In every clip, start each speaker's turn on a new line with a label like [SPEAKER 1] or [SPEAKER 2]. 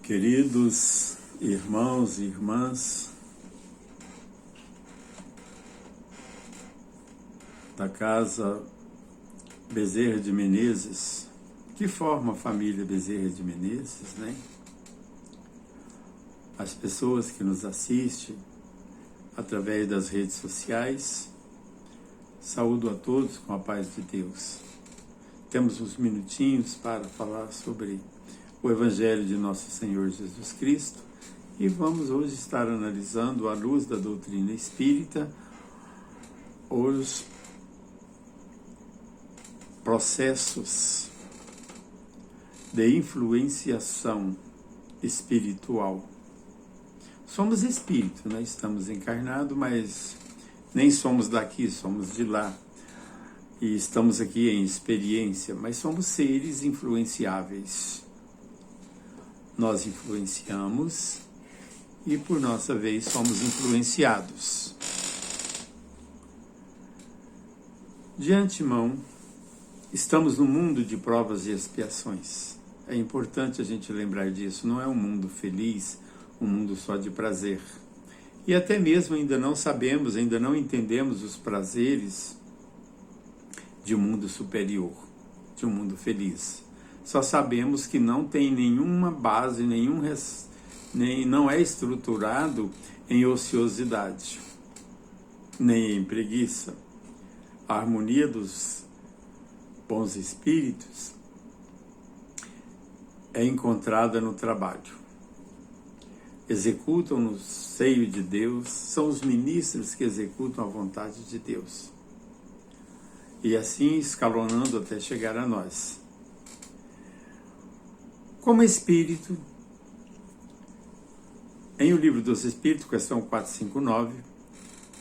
[SPEAKER 1] Queridos irmãos e irmãs da Casa Bezerra de Menezes, que forma a família Bezerra de Menezes, né? As pessoas que nos assistem através das redes sociais, saúdo a todos com a paz de Deus. Temos uns minutinhos para falar sobre o Evangelho de Nosso Senhor Jesus Cristo e vamos hoje estar analisando, à luz da doutrina espírita, os processos de influenciação espiritual. Somos espírito, né? Estamos encarnados, mas nem somos daqui, somos de lá. E estamos aqui em experiência, mas somos seres influenciáveis. Nós influenciamos e, por nossa vez, somos influenciados. De antemão, estamos no mundo de provas e expiações. É importante a gente lembrar disso. Não é um mundo feliz, um mundo só de prazer. E até mesmo ainda não sabemos, ainda não entendemos os prazeres de um mundo superior, de um mundo feliz. Só sabemos que não tem nenhuma base, não é estruturado em ociosidade, nem em preguiça. A harmonia dos bons espíritos é encontrada no trabalho. Executam no seio de Deus, são os ministros que executam a vontade de Deus. E assim escalonando até chegar a nós. Como espírito, em O Livro dos Espíritos, questão 459,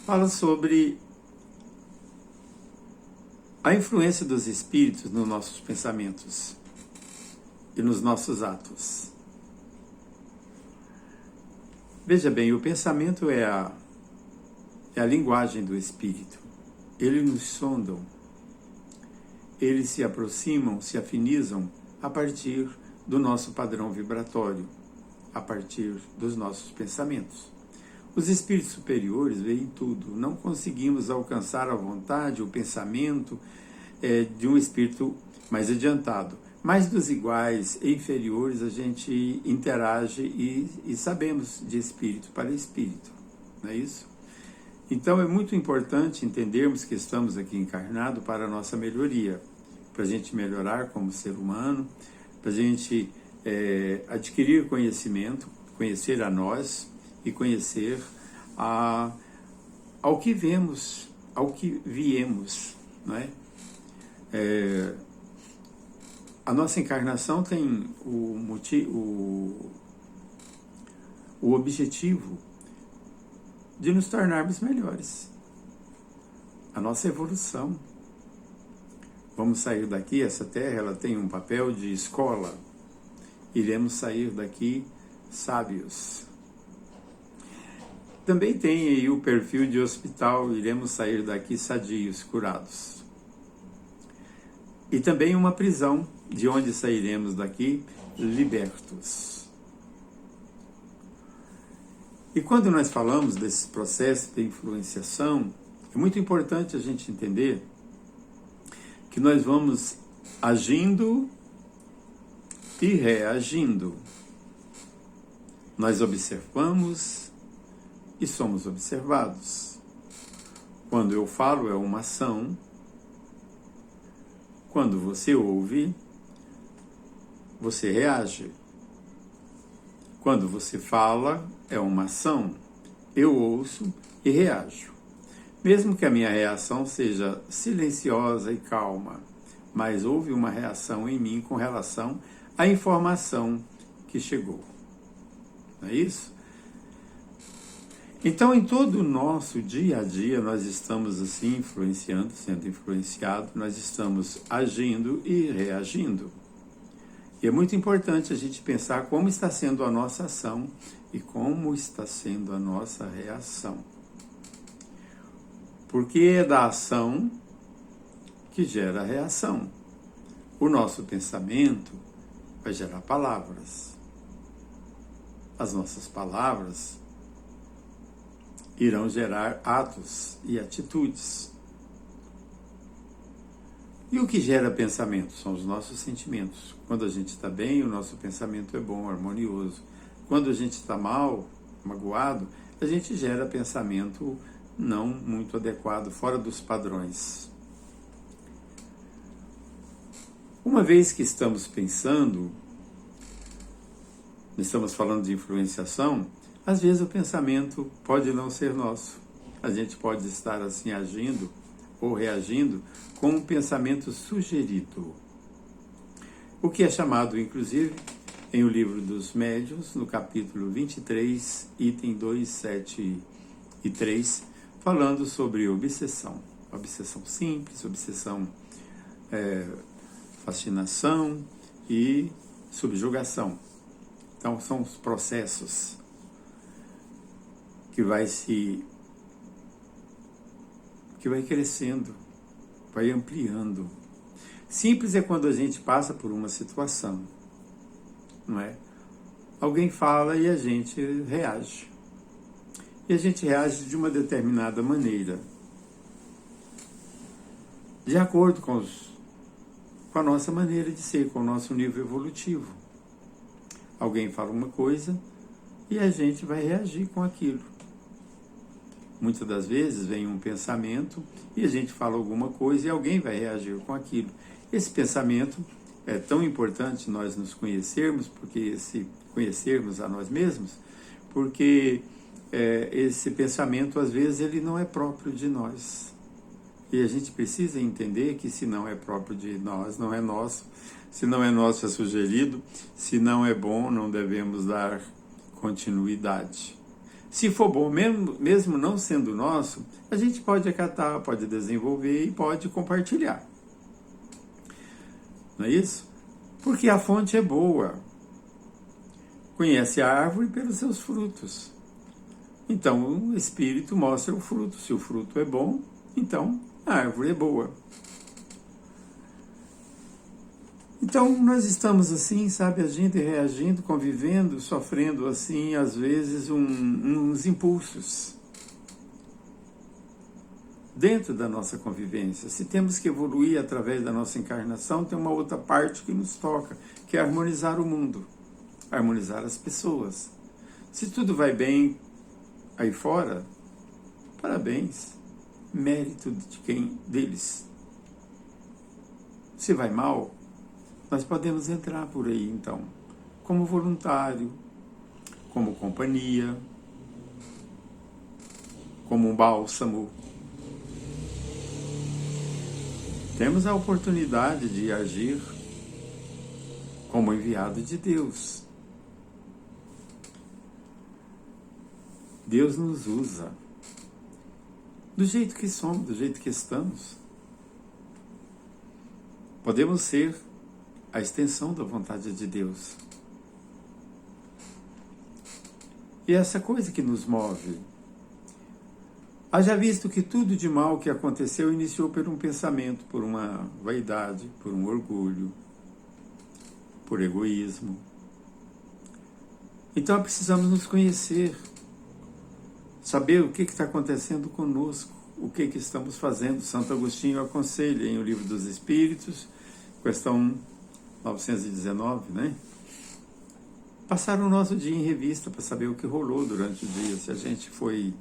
[SPEAKER 1] fala sobre a influência dos espíritos nos nossos pensamentos e nos nossos atos. Veja bem, o pensamento é a linguagem do espírito. Eles nos sondam, eles se aproximam, se afinizam a partir do nosso padrão vibratório, a partir dos nossos pensamentos. Os espíritos superiores veem tudo. Não conseguimos alcançar a vontade, o pensamento de um espírito mais adiantado. Mas dos iguais e inferiores a gente interage e sabemos de espírito para espírito, não é isso? Então é muito importante entendermos que estamos aqui encarnados para a nossa melhoria, para a gente melhorar como ser humano, para a gente adquirir conhecimento, conhecer a nós e conhecer ao que vemos, ao que viemos, não é? A nossa encarnação tem o objetivo de nos tornarmos melhores. A nossa evolução. Vamos sair daqui, essa terra ela tem um papel de escola. Iremos sair daqui sábios. Também tem aí o perfil de hospital, iremos sair daqui sadios, curados. E também uma prisão, de onde sairemos daqui libertos. E quando nós falamos desse processo de influenciação, é muito importante a gente entender que nós vamos agindo e reagindo. Nós observamos e somos observados. Quando eu falo é uma ação. Quando você ouve, você reage. Quando você fala, é uma ação. Eu ouço e reajo. Mesmo que a minha reação seja silenciosa e calma, mas houve uma reação em mim com relação à informação que chegou. Não é isso? Então, em todo o nosso dia a dia, nós estamos assim influenciando, sendo influenciados, nós estamos agindo e reagindo. E é muito importante a gente pensar como está sendo a nossa ação e como está sendo a nossa reação. Porque é da ação que gera a reação. O nosso pensamento vai gerar palavras. as nossas palavras irão gerar atos e atitudes. E o que gera pensamento? São os nossos sentimentos. Quando a gente está bem, o nosso pensamento é bom, harmonioso. Quando a gente está mal, magoado, a gente gera pensamento não muito adequado, fora dos padrões. Uma vez que estamos pensando, estamos falando de influenciação, às vezes o pensamento pode não ser nosso. A gente pode estar assim agindo ou reagindo com um pensamento sugerido. O que é chamado, inclusive, em O Livro dos Médiuns, no capítulo 23, item 2, 7 e 3, falando sobre obsessão. Obsessão simples, obsessão fascinação e subjugação. Então, são os processos que vai crescendo, vai ampliando. Simples é quando a gente passa por uma situação, não é? Alguém fala e a gente reage. E a gente reage de uma determinada maneira, de acordo com a nossa maneira de ser, com o nosso nível evolutivo. Alguém fala uma coisa e a gente vai reagir com aquilo. Muitas das vezes vem um pensamento e a gente fala alguma coisa e alguém vai reagir com aquilo. Esse pensamento é tão importante nós nos conhecermos, conhecermos a nós mesmos, porque esse pensamento, às vezes, ele não é próprio de nós. E a gente precisa entender que se não é próprio de nós, não é nosso. Se não é nosso, é sugerido. Se não é bom, não devemos dar continuidade. Se for bom, mesmo não sendo nosso, a gente pode acatar, pode desenvolver e pode compartilhar. Não é isso? Porque a fonte é boa. Conhece a árvore pelos seus frutos. Então, o Espírito mostra o fruto. Se o fruto é bom, então a árvore é boa. Então, nós estamos assim, sabe, agindo e reagindo, convivendo, sofrendo assim, às vezes, uns impulsos dentro da nossa convivência. Se temos que evoluir através da nossa encarnação, tem uma outra parte que nos toca, que é harmonizar o mundo, harmonizar as pessoas. Se tudo vai bem aí fora, parabéns, mérito de quem deles. Se vai mal, nós podemos entrar por aí, então, como voluntário, como companhia, como um bálsamo. Temos a oportunidade de agir como enviado de Deus. Deus nos usa do jeito que somos, do jeito que estamos. Podemos ser a extensão da vontade de Deus. E essa coisa que nos move. Haja visto que tudo de mal que aconteceu iniciou por um pensamento, por uma vaidade, por um orgulho, por egoísmo. Então precisamos nos conhecer, saber o que está acontecendo conosco, o que estamos fazendo. Santo Agostinho aconselha em O Livro dos Espíritos, questão 919, né? Passar o nosso dia em revista para saber o que rolou durante o dia, se a gente foi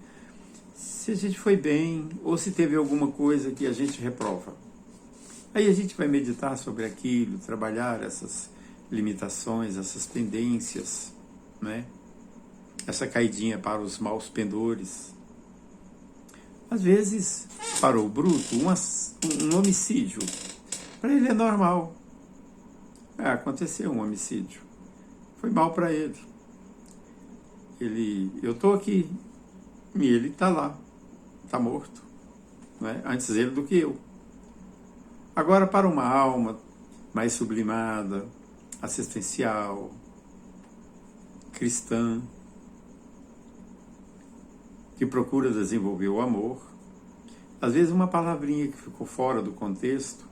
[SPEAKER 1] bem ou se teve alguma coisa que a gente reprova. Aí a gente vai meditar sobre aquilo, trabalhar essas limitações, essas tendências, né? Essa caidinha para os maus pendores. Às vezes, para o bruto, um homicídio, para ele é normal. Aconteceu um homicídio. Foi mal para ele. Eu estou aqui e ele está lá, está morto, né? Antes ele do que eu. Agora, para uma alma mais sublimada, assistencial, cristã, que procura desenvolver o amor, às vezes uma palavrinha que ficou fora do contexto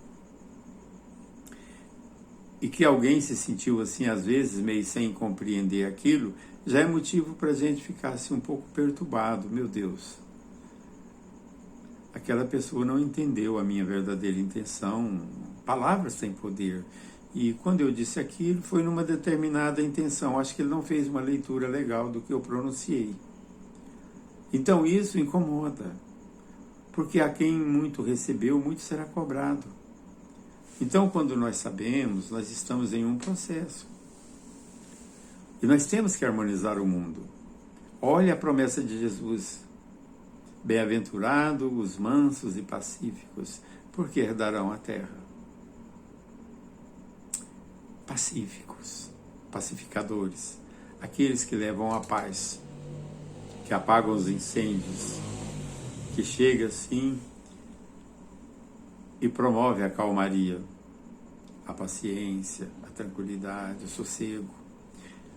[SPEAKER 1] e que alguém se sentiu assim, às vezes, meio sem compreender aquilo, já é motivo para a gente ficar assim um pouco perturbado. Meu Deus, aquela pessoa não entendeu a minha verdadeira intenção. Palavras têm poder. E quando eu disse aquilo, foi numa determinada intenção. Acho que ele não fez uma leitura legal do que eu pronunciei. Então isso incomoda, porque a quem muito recebeu, muito será cobrado. Então, quando nós sabemos, nós estamos em um processo. E nós temos que harmonizar o mundo. Olha a promessa de Jesus. Bem-aventurados os mansos e pacíficos, porque herdarão a terra. Pacíficos, pacificadores, aqueles que levam a paz, que apagam os incêndios, que chega assim e promove a calmaria, a paciência, a tranquilidade, o sossego,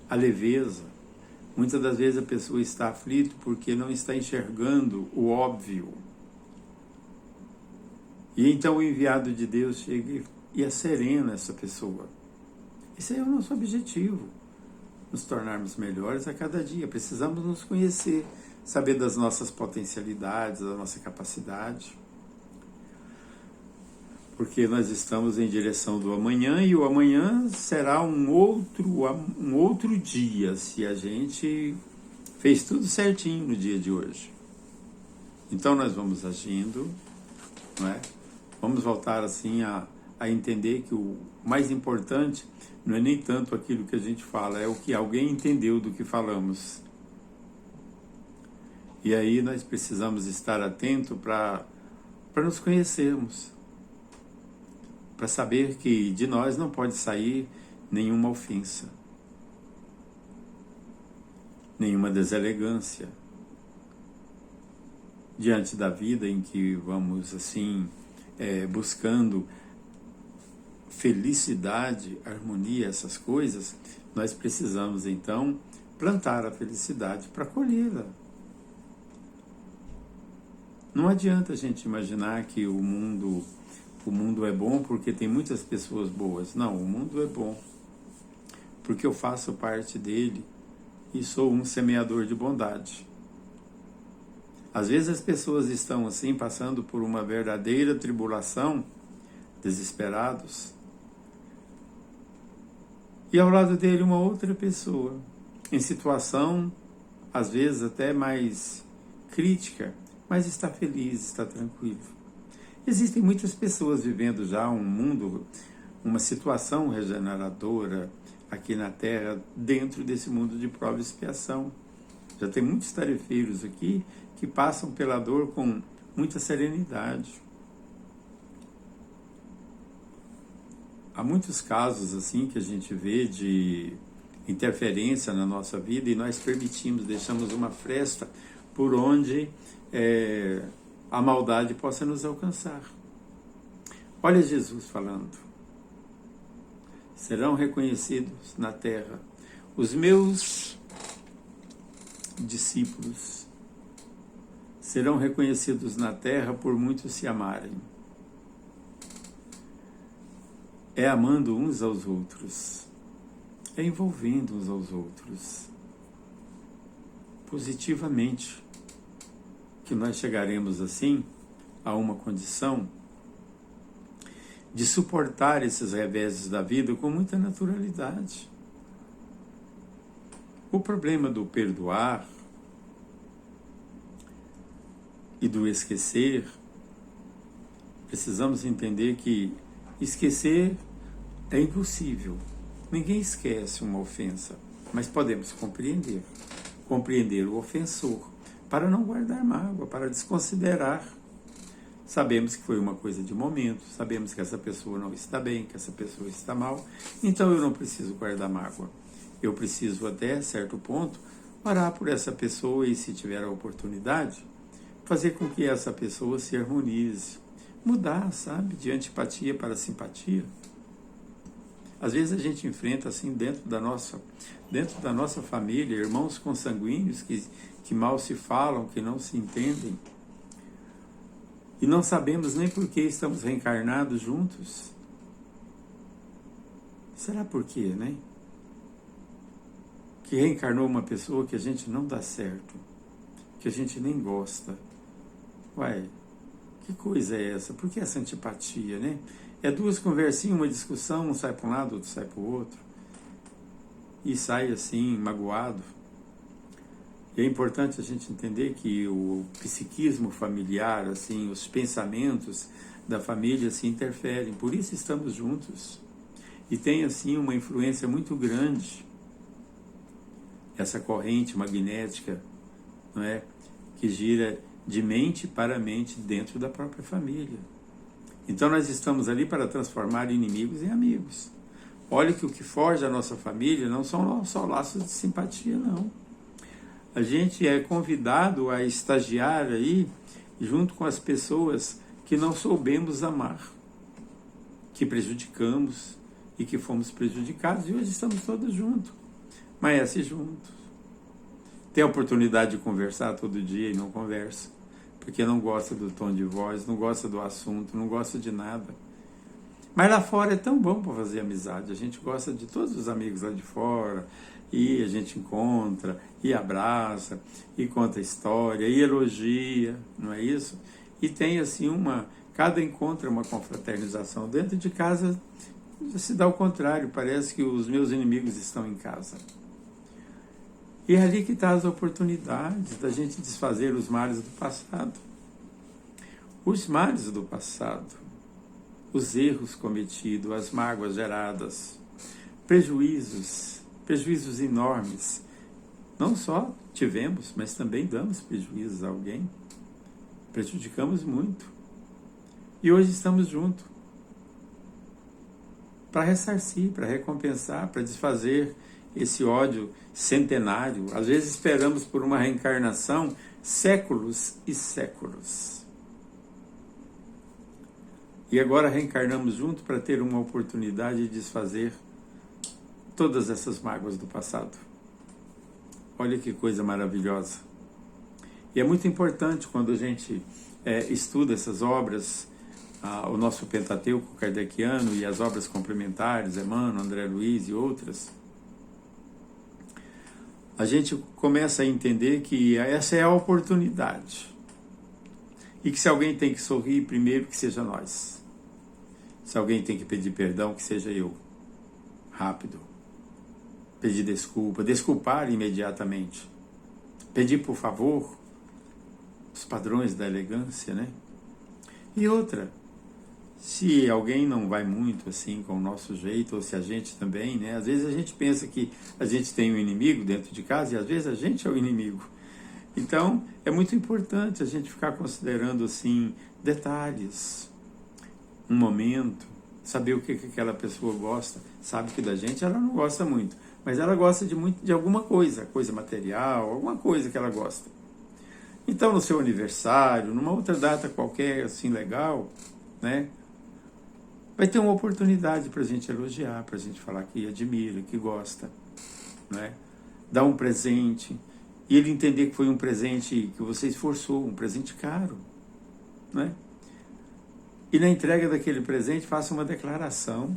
[SPEAKER 1] a leveza. Muitas das vezes a pessoa está aflita porque não está enxergando o óbvio. E então o enviado de Deus chega e serena essa pessoa. Esse é o nosso objetivo, nos tornarmos melhores a cada dia. Precisamos nos conhecer, saber das nossas potencialidades, da nossa capacidade. Porque nós estamos em direção do amanhã, e o amanhã será um outro dia, se a gente fez tudo certinho no dia de hoje. Então nós vamos agindo, não é? Vamos voltar assim a entender que o mais importante não é nem tanto aquilo que a gente fala, é o que alguém entendeu do que falamos. E aí nós precisamos estar atentos para nos conhecermos, para saber que de nós não pode sair nenhuma ofensa, nenhuma deselegância diante da vida em que vamos assim buscando felicidade, harmonia, essas coisas. Nós precisamos então plantar a felicidade para colhê-la. Não adianta a gente imaginar que o mundo é bom porque tem muitas pessoas boas. Não, o mundo é bom porque eu faço parte dele e sou um semeador de bondade. Às vezes as pessoas estão assim, passando por uma verdadeira tribulação, desesperados, e ao lado dele uma outra pessoa, em situação, às vezes até mais crítica, mas está feliz, está tranquilo. Existem muitas pessoas vivendo já um mundo, uma situação regeneradora aqui na Terra, dentro desse mundo de prova e expiação. Já tem muitos tarefeiros aqui que passam pela dor com muita serenidade. Há muitos casos assim que a gente vê de interferência na nossa vida e nós permitimos, deixamos uma fresta por onde a maldade possa nos alcançar. Olha Jesus falando: serão reconhecidos na terra os meus discípulos, serão reconhecidos na terra por muitos se amarem. É amando uns aos outros, é envolvendo uns aos outros, positivamente, que nós chegaremos assim a uma condição de suportar esses reveses da vida com muita naturalidade. O problema do perdoar e do esquecer, precisamos entender que esquecer é impossível. Ninguém esquece uma ofensa, mas podemos compreender o ofensor, para não guardar mágoa, para desconsiderar. Sabemos que foi uma coisa de momento, sabemos que essa pessoa não está bem, que essa pessoa está mal, então eu não preciso guardar mágoa. Eu preciso, até certo ponto, orar por essa pessoa e, se tiver a oportunidade, fazer com que essa pessoa se harmonize. Mudar, sabe, de antipatia para simpatia. Às vezes a gente enfrenta assim dentro da nossa família, irmãos consanguíneos que mal se falam, que não se entendem. E não sabemos nem por que estamos reencarnados juntos. Será por quê, né? Que reencarnou uma pessoa que a gente não dá certo, que a gente nem gosta. Uai, que coisa é essa? Por que essa antipatia, né? É duas conversinhas, uma discussão, um sai para um lado, outro sai para o outro. E sai assim, magoado. E é importante a gente entender que o psiquismo familiar, assim, os pensamentos da família se interferem. Por isso estamos juntos. E tem, assim, uma influência muito grande, essa corrente magnética, não é? Que gira de mente para mente dentro da própria família. Então nós estamos ali para transformar inimigos em amigos. Olha que o que forja a nossa família não são só laços de simpatia, não. A gente é convidado a estagiar aí junto com as pessoas que não soubemos amar, que prejudicamos e que fomos prejudicados, e hoje estamos todos juntos, mas juntos. Tem a oportunidade de conversar todo dia e não conversa, porque não gosta do tom de voz, não gosta do assunto, não gosta de nada. Mas lá fora é tão bom para fazer amizade, a gente gosta de todos os amigos lá de fora, e a gente encontra, e abraça, e conta história, e elogia, não é isso? E tem assim cada encontro é uma confraternização. Dentro de casa se dá o contrário, parece que os meus inimigos estão em casa. E é ali que está as oportunidades da gente desfazer os males do passado. Os males do passado, os erros cometidos, as mágoas geradas, prejuízos enormes. Não só tivemos, mas também damos prejuízos a alguém. Prejudicamos muito. E hoje estamos juntos para ressarcir, para recompensar, para desfazer esse ódio centenário. Às vezes esperamos por uma reencarnação séculos e séculos. E agora reencarnamos juntos para ter uma oportunidade de desfazer todas essas mágoas do passado. Olha que coisa maravilhosa. E é muito importante quando a gente estuda essas obras, o nosso Pentateuco kardeciano e as obras complementares, Emmanuel, André Luiz e outras, a gente começa a entender que essa é a oportunidade. E que se alguém tem que sorrir, primeiro que seja nós. Se alguém tem que pedir perdão, que seja eu. Rápido. Pedir desculpa, desculpar imediatamente. Pedir por favor, os padrões da elegância, né? E outra, se alguém não vai muito assim com o nosso jeito, ou se a gente também, né? Às vezes a gente pensa que a gente tem um inimigo dentro de casa e às vezes a gente é o inimigo. Então, é muito importante a gente ficar considerando assim detalhes, um momento, saber o que aquela pessoa gosta. Sabe que da gente ela não gosta muito, mas ela gosta de alguma coisa material, alguma coisa que ela gosta. Então, no seu aniversário, numa outra data qualquer, assim, legal, né? Vai ter uma oportunidade para a gente elogiar, para a gente falar que admira, que gosta, né? Dar um presente, e ele entender que foi um presente que você esforçou, um presente caro, né? E na entrega daquele presente, faça uma declaração.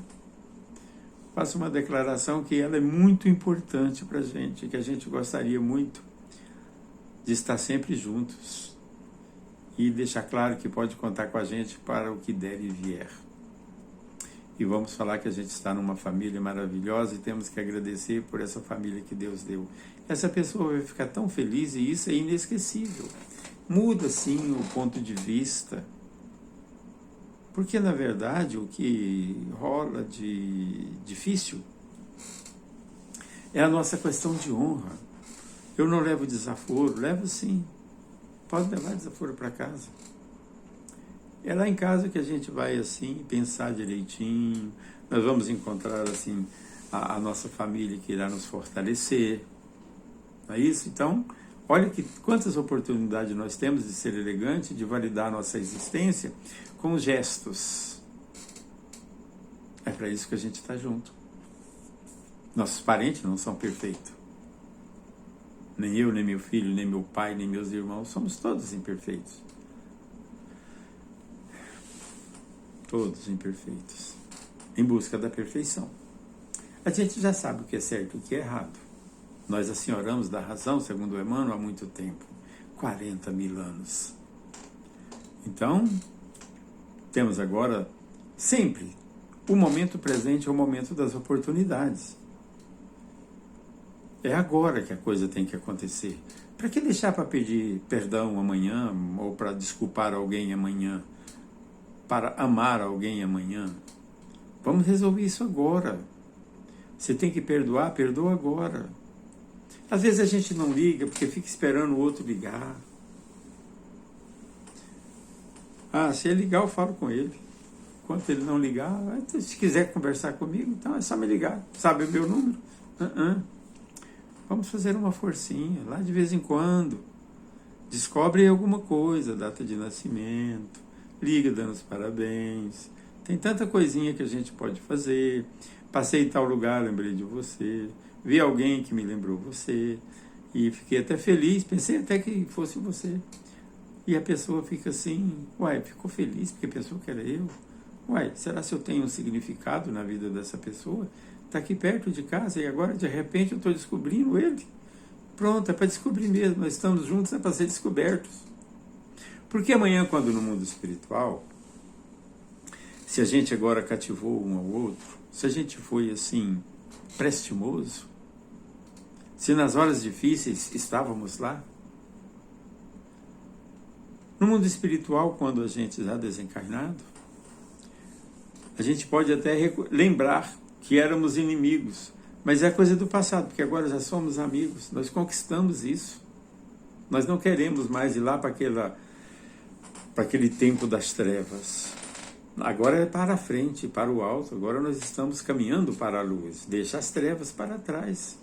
[SPEAKER 1] Faça uma declaração que ela é muito importante para a gente, que a gente gostaria muito de estar sempre juntos e deixar claro que pode contar com a gente para o que der e vier. E vamos falar que a gente está numa família maravilhosa e temos que agradecer por essa família que Deus deu. Essa pessoa vai ficar tão feliz e isso é inesquecível. Muda, sim, o ponto de vista. Porque, na verdade, o que rola de difícil é a nossa questão de honra. Eu não levo desaforo, levo sim. Pode levar desaforo para casa. É lá em casa que a gente vai, assim, pensar direitinho. Nós vamos encontrar, assim, a nossa família que irá nos fortalecer. Não é isso? Então, olha quantas oportunidades nós temos de ser elegante, de validar nossa existência com gestos. É para isso que a gente está junto. Nossos parentes não são perfeitos. Nem eu, nem meu filho, nem meu pai, nem meus irmãos, somos todos imperfeitos. Todos imperfeitos. Em busca da perfeição. A gente já sabe o que é certo e o que é errado. Nós assim oramos da razão, segundo Emmanuel, há muito tempo. 40 mil anos. Então, temos agora, sempre, o momento presente é o momento das oportunidades. É agora que a coisa tem que acontecer. Para que deixar para pedir perdão amanhã, ou para desculpar alguém amanhã, para amar alguém amanhã? Vamos resolver isso agora. Você tem que perdoar, perdoa agora. Às vezes a gente não liga porque fica esperando o outro ligar. Se ele ligar, eu falo com ele. Enquanto ele não ligar, se quiser conversar comigo, então é só me ligar. Sabe o meu número? Vamos fazer uma forcinha, lá de vez em quando. Descobre alguma coisa, data de nascimento, liga dando os parabéns. Tem tanta coisinha que a gente pode fazer. Passei em tal lugar, lembrei de você. Vi alguém que me lembrou você. E fiquei até feliz, pensei até que fosse você. E a pessoa fica assim, ficou feliz porque pensou que era eu. Será que eu tenho um significado na vida dessa pessoa? Está aqui perto de casa e agora de repente eu estou descobrindo ele. Pronto, é para descobrir mesmo, nós estamos juntos, é para ser descobertos. Porque amanhã, quando no mundo espiritual, se a gente agora cativou um ao outro, se a gente foi assim, prestimoso, se nas horas difíceis estávamos lá, no mundo espiritual, quando a gente está desencarnado, a gente pode até lembrar que éramos inimigos, mas é coisa do passado, porque agora já somos amigos, nós conquistamos isso. Nós não queremos mais ir lá para aquele tempo das trevas. Agora é para a frente, para o alto, agora nós estamos caminhando para a luz, deixa as trevas para trás.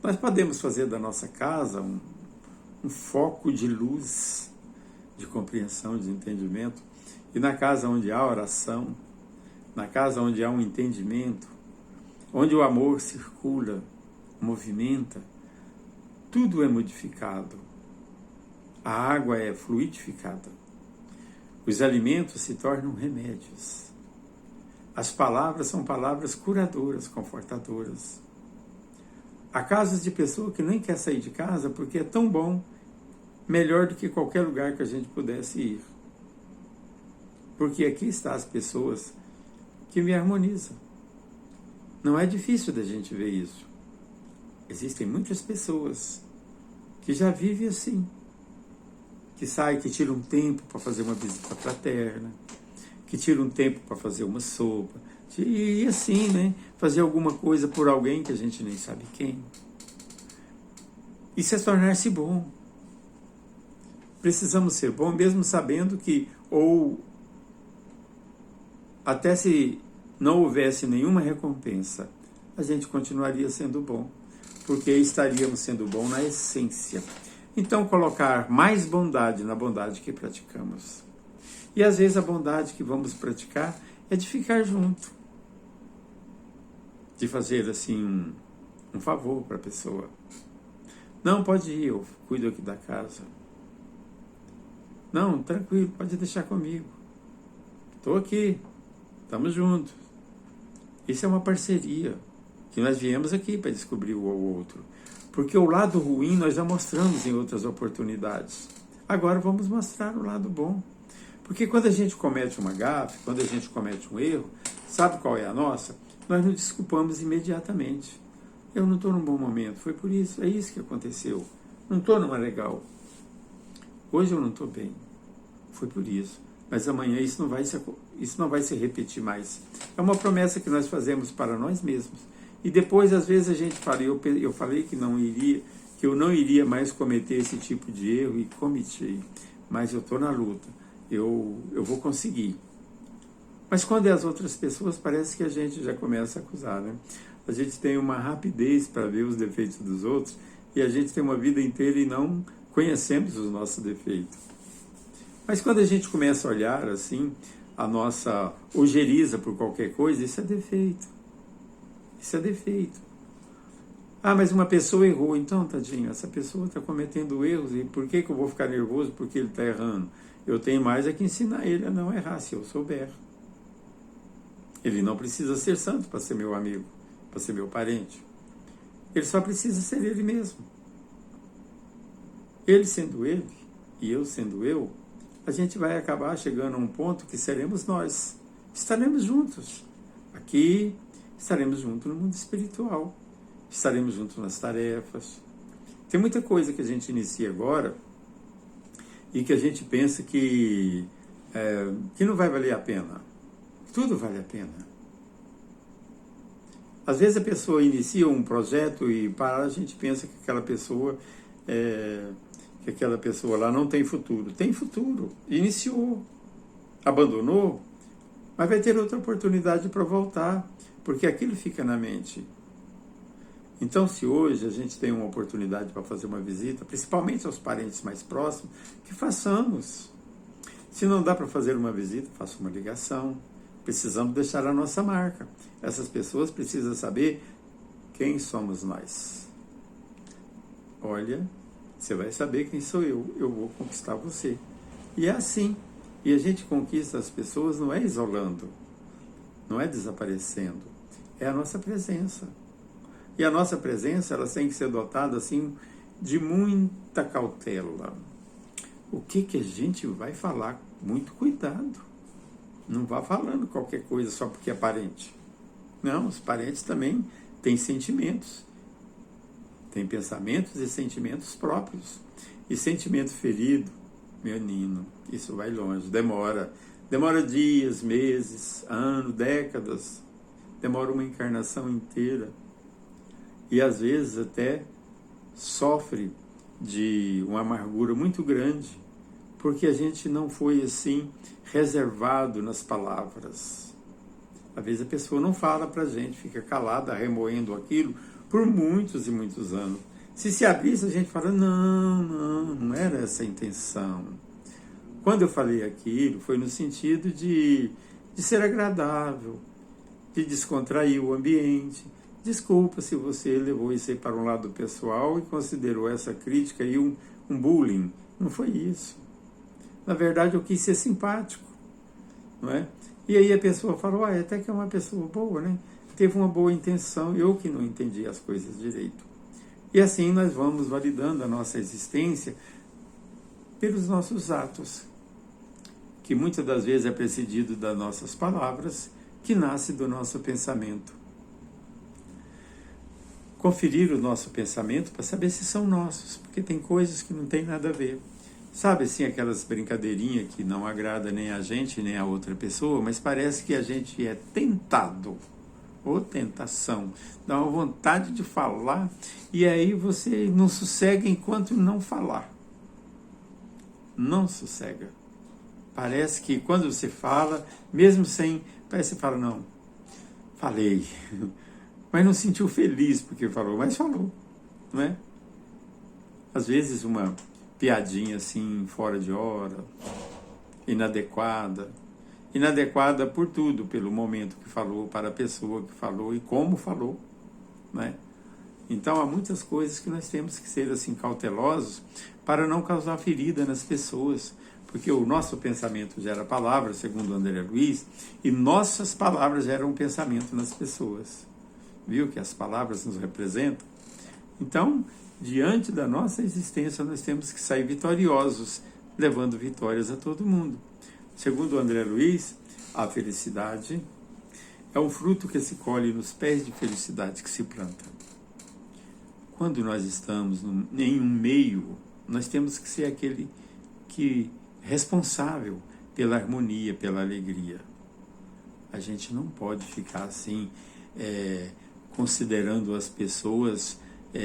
[SPEAKER 1] Nós podemos fazer da nossa casa um foco de luz, de compreensão, de entendimento, e na casa onde há oração, na casa onde há um entendimento, onde o amor circula, movimenta, tudo é modificado. A água é fluidificada. Os alimentos se tornam remédios. As palavras são palavras curadoras, confortadoras. Há casos de pessoa que nem quer sair de casa porque é tão bom, melhor do que qualquer lugar que a gente pudesse ir. Porque aqui estão as pessoas que me harmonizam. Não é difícil da gente ver isso. Existem muitas pessoas que já vivem assim, que saem, que tiram um tempo para fazer uma visita fraterna, que tiram um tempo para fazer uma sopa, e assim, né, fazer alguma coisa por alguém que a gente nem sabe quem. Isso é tornar-se bom. Precisamos ser bom, mesmo sabendo que, ou até se não houvesse nenhuma recompensa, a gente continuaria sendo bom, porque estaríamos sendo bom na essência. Então, colocar mais bondade na bondade que praticamos. E às vezes a bondade que vamos praticar é de ficar junto, de fazer assim um favor para a pessoa. Não, pode ir, eu cuido aqui da casa. Não, tranquilo, pode deixar comigo. Estou aqui, estamos juntos. Isso é uma parceria, que nós viemos aqui para descobrir o outro. Porque o lado ruim nós já mostramos em outras oportunidades. Agora vamos mostrar o lado bom. Porque quando a gente comete uma gafe, quando a gente comete um erro, sabe qual é a nossa? Nós nos desculpamos imediatamente. Eu não estou num bom momento, foi por isso, é isso que aconteceu. Não estou numa legal. Hoje eu não estou bem, foi por isso. Mas amanhã isso não vai se repetir mais. É uma promessa que nós fazemos para nós mesmos. E depois, às vezes, a gente fala, eu falei que eu não iria mais cometer esse tipo de erro, e cometi. Mas eu estou na luta, eu vou conseguir. Mas quando é as outras pessoas, parece que a gente já começa a acusar, né? A gente tem uma rapidez para ver os defeitos dos outros, e a gente tem uma vida inteira e não conhecemos os nossos defeitos. Mas quando a gente começa a olhar assim, a nossa ojeriza por qualquer coisa, isso é defeito. Isso é defeito. Mas uma pessoa errou. Então, tadinho, essa pessoa está cometendo erros. E por que eu vou ficar nervoso porque ele está errando? Eu tenho mais é que ensinar ele a não errar, se eu souber. Ele não precisa ser santo para ser meu amigo. para ser meu parente. Ele só precisa ser ele mesmo. Ele sendo ele e eu sendo eu, a gente vai acabar chegando a um ponto que seremos nós. Estaremos juntos. Aqui, estaremos juntos no mundo espiritual. Estaremos juntos nas tarefas. Tem muita coisa que a gente inicia agora e que a gente pensa que não vai valer a pena. Tudo vale a pena. Às vezes a pessoa inicia um projeto e para a gente pensa que aquela pessoa lá não tem futuro. Tem futuro. Iniciou, abandonou, mas vai ter outra oportunidade para voltar, porque aquilo fica na mente. Então, se hoje a gente tem uma oportunidade para fazer uma visita, principalmente aos parentes mais próximos, que façamos. Se não dá para fazer uma visita, faça uma ligação. Precisamos deixar a nossa marca. Essas pessoas precisam saber quem somos nós. Olha, você vai saber quem sou eu vou conquistar você. E é assim. E a gente conquista as pessoas não é isolando, não é desaparecendo, é a nossa presença. E a nossa presença, ela tem que ser dotada assim de muita cautela. O que a gente vai falar? Muito cuidado. Não vá falando qualquer coisa só porque é parente. Não, os parentes também têm sentimentos. Têm pensamentos e sentimentos próprios. E sentimento ferido, menino, isso vai longe, demora. Demora dias, meses, anos, décadas. Demora uma encarnação inteira. E às vezes até sofre de uma amargura muito grande, porque a gente não foi assim reservado nas palavras. Às vezes a pessoa não fala para a gente, fica calada, remoendo aquilo por muitos e muitos anos. Se abrisse, a gente fala, não era essa a intenção. Quando eu falei aquilo, foi no sentido de ser agradável, de descontrair o ambiente. Desculpa se você levou isso aí para um lado pessoal e considerou essa crítica aí um bullying. Não foi isso. Na verdade, eu quis ser simpático, não é? E aí a pessoa falou, até que é uma pessoa boa, né? Teve uma boa intenção, eu que não entendi as coisas direito. E assim nós vamos validando a nossa existência pelos nossos atos, que muitas das vezes é precedido das nossas palavras, que nasce do nosso pensamento. Conferir o nosso pensamento para saber se são nossos, porque tem coisas que não tem nada a ver. Sabe assim, aquelas brincadeirinhas que não agrada nem a gente, nem a outra pessoa, mas parece que a gente é tentado, ou tentação, dá uma vontade de falar, e aí você não sossega enquanto não falar. Não sossega. Parece que quando você fala, mesmo sem, parece que você fala, não, falei, mas não sentiu feliz porque falou, mas falou, não é? Às vezes uma piadinha assim, fora de hora, inadequada por tudo, pelo momento que falou, para a pessoa que falou e como falou, né? Então há muitas coisas que nós temos que ser assim cautelosos para não causar ferida nas pessoas, porque o nosso pensamento gera palavras, segundo André Luiz, e nossas palavras geram um pensamento nas pessoas. Viu que as palavras nos representam? Então, diante da nossa existência, nós temos que sair vitoriosos, levando vitórias a todo mundo. Segundo André Luiz, a felicidade é um fruto que se colhe nos pés de felicidade que se planta. Quando nós estamos em um meio, nós temos que ser aquele que é responsável pela harmonia, pela alegria. A gente não pode ficar assim, considerando as pessoas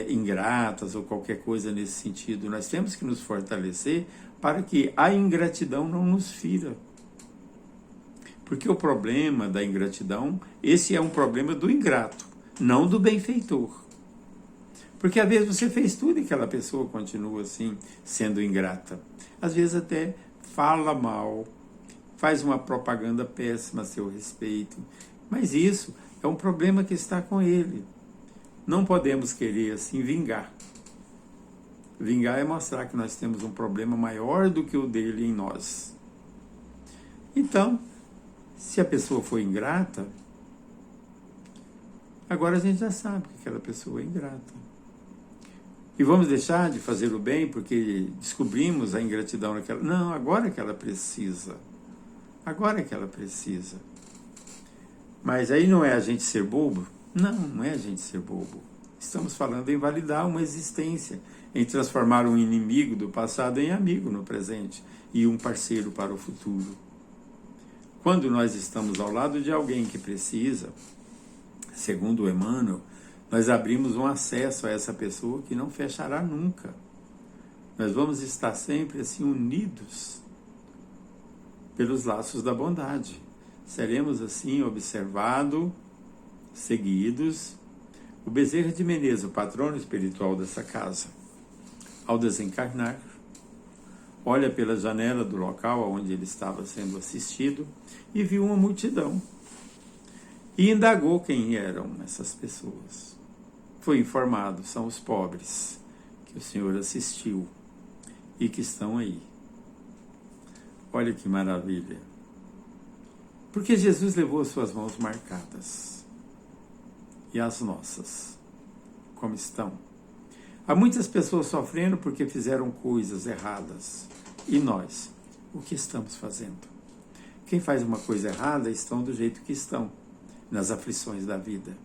[SPEAKER 1] ingratas ou qualquer coisa nesse sentido. Nós temos que nos fortalecer para que a ingratidão não nos fira. Porque o problema da ingratidão, esse é um problema do ingrato, não do benfeitor. Porque às vezes você fez tudo e aquela pessoa continua assim, sendo ingrata. Às vezes até fala mal, faz uma propaganda péssima a seu respeito. Mas isso é um problema que está com ele. Não podemos querer assim vingar. Vingar é mostrar que nós temos um problema maior do que o dele em nós. Então, se a pessoa for ingrata, Agora a gente já sabe que aquela pessoa é ingrata. E vamos deixar de fazer o bem porque descobrimos a ingratidão naquela... Não, agora que ela precisa. Agora que ela precisa. Mas aí não é a gente ser bobo? Não, não é a gente ser bobo. Estamos falando em validar uma existência, em transformar um inimigo do passado em amigo no presente e um parceiro para o futuro. Quando nós estamos ao lado de alguém que precisa, segundo o Emmanuel, nós abrimos um acesso a essa pessoa que não fechará nunca. Nós vamos estar sempre assim unidos pelos laços da bondade. Seremos assim observados, seguidos. O Bezerra de Menezes, o patrono espiritual dessa casa, ao desencarnar, olha pela janela do local onde ele estava sendo assistido e viu uma multidão. E indagou quem eram essas pessoas. Foi informado, são os pobres que o Senhor assistiu e que estão aí. Olha que maravilha. Porque Jesus levou as suas mãos marcadas. E as nossas, como estão? Há muitas pessoas sofrendo porque fizeram coisas erradas. E nós, o que estamos fazendo? Quem faz uma coisa errada estão do jeito que estão, nas aflições da vida.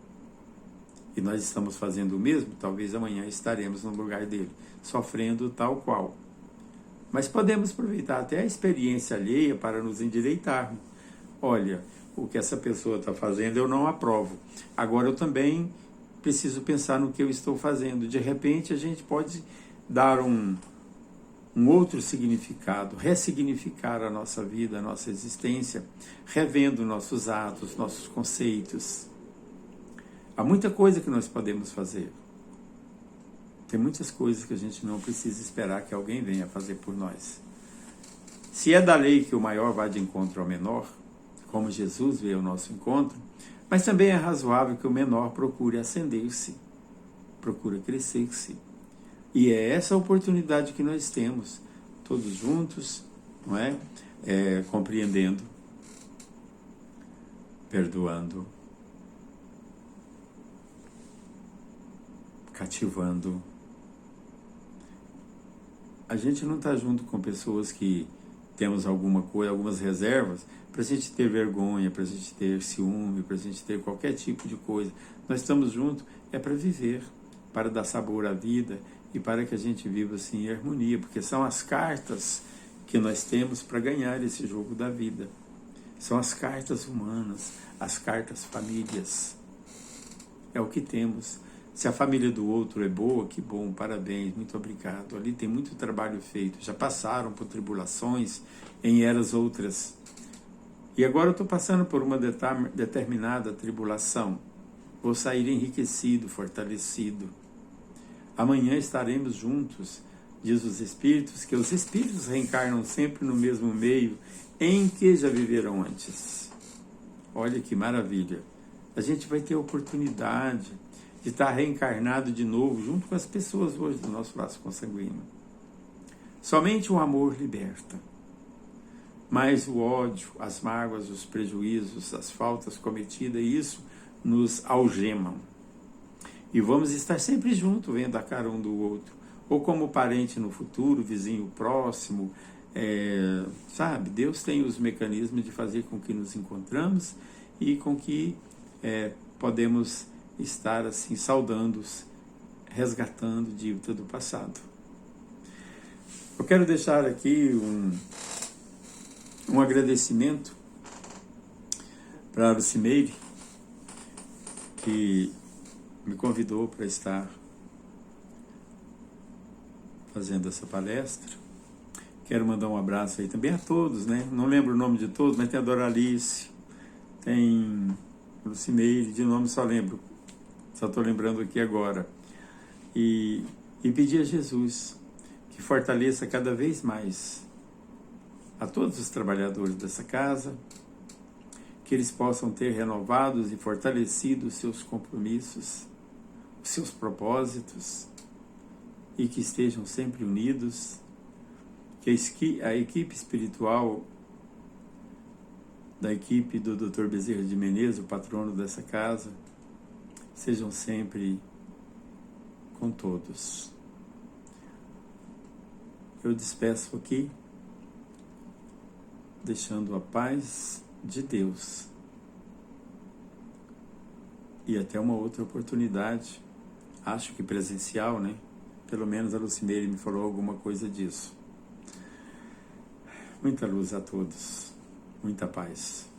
[SPEAKER 1] E nós estamos fazendo o mesmo, talvez amanhã estaremos no lugar dele, sofrendo tal qual. Mas podemos aproveitar até a experiência alheia para nos endireitarmos. Olha, o que essa pessoa está fazendo eu não aprovo. Agora eu também preciso pensar no que eu estou fazendo. De repente a gente pode dar um outro significado, ressignificar a nossa vida, a nossa existência, revendo nossos atos, nossos conceitos. Há muita coisa que nós podemos fazer. Tem muitas coisas que a gente não precisa esperar que alguém venha fazer por nós. Se é da lei que o maior vai de encontro ao menor, como Jesus veio ao nosso encontro, mas também é razoável que o menor procure ascender-se, procure crescer-se. E é essa a oportunidade que nós temos, todos juntos, não é? Compreendendo, perdoando, cativando. A gente não está junto com pessoas que temos alguma coisa, algumas reservas, para a gente ter vergonha, para a gente ter ciúme, para a gente ter qualquer tipo de coisa. Nós estamos juntos para viver, para dar sabor à vida e para que a gente viva assim em harmonia, porque são as cartas que nós temos para ganhar esse jogo da vida. São as cartas humanas, as cartas famílias. É o que temos. Se a família do outro é boa, que bom, parabéns, muito obrigado. Ali tem muito trabalho feito, já passaram por tribulações em eras outras. E agora eu estou passando por uma determinada tribulação. Vou sair enriquecido, fortalecido. Amanhã estaremos juntos, diz os Espíritos, que os Espíritos reencarnam sempre no mesmo meio em que já viveram antes. Olha que maravilha. A gente vai ter a oportunidade de estar reencarnado de novo, junto com as pessoas hoje do nosso laço consanguíneo. Somente o amor liberta. Mas o ódio, as mágoas, os prejuízos, as faltas cometidas, isso nos algemam. E vamos estar sempre juntos, vendo a cara um do outro. Ou como parente no futuro, vizinho próximo. Sabe, Deus tem os mecanismos de fazer com que nos encontramos e com que podemos estar assim, saudando-os, resgatando dívida do passado. Eu quero deixar aqui um agradecimento para a Lucimeire, que me convidou para estar fazendo essa palestra. Quero mandar um abraço aí também a todos, né? Não lembro o nome de todos, mas tem a Doralice, tem a Lucimeire, de nome só estou lembrando aqui agora. E pedir a Jesus que fortaleça cada vez mais a todos os trabalhadores dessa casa, que eles possam ter renovados e fortalecidos seus compromissos, os seus propósitos, e que estejam sempre unidos, que a equipe espiritual da equipe do Dr. Bezerra de Menezes, o patrono dessa casa, sejam sempre com todos. Eu despeço aqui, deixando a paz de Deus. E até uma outra oportunidade, acho que presencial, né? Pelo menos a Lucimeire me falou alguma coisa disso. Muita luz a todos, muita paz.